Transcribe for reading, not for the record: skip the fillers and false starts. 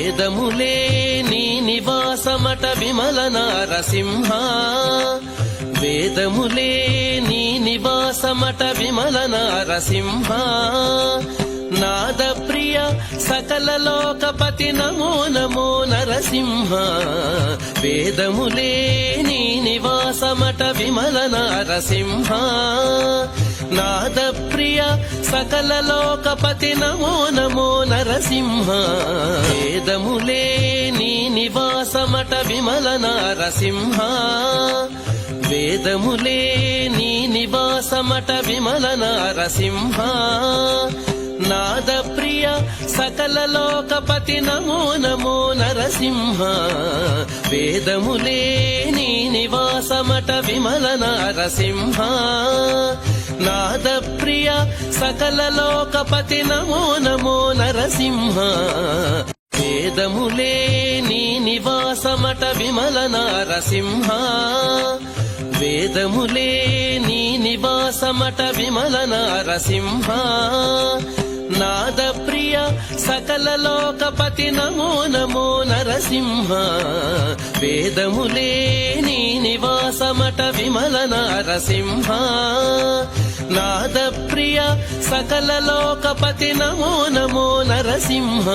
వేదములే నీ నివాసమట విమల నారసింహ వేదములే నీ నివాసమట విమల నారసింహ నాద ప్రియ సకల లోకపతి నమో నమో నరసింహ వేదములే నీ నివాసమట విమల నారసింహ నాద ప్రియ సకల లోకపతి నమో నమో నరసింహ వేదములే నీ నివాసమట విమల నారసింహ వేదములే నీ నివాసమట విమల నారసింహ నాద ప్రియ సకల లోకపతి నమో నమో నరసింహ వేదములే నీ నివాసమట విమల నారసింహ నాద ప్రియ సకల లోకపతి నమో నమో నరసింహ వేదములే నీ నివాసమట విమల నారసింహ వేదములే నీ నివాసమట విమల నారసింహ నాద ప్రియ సకల లోకపతి నమో నమో నరసింహ వేదములే నీ నివాసమట విమల నారసింహ నాద ప్రియ సకల లోకపతి నమో నమో నరసింహ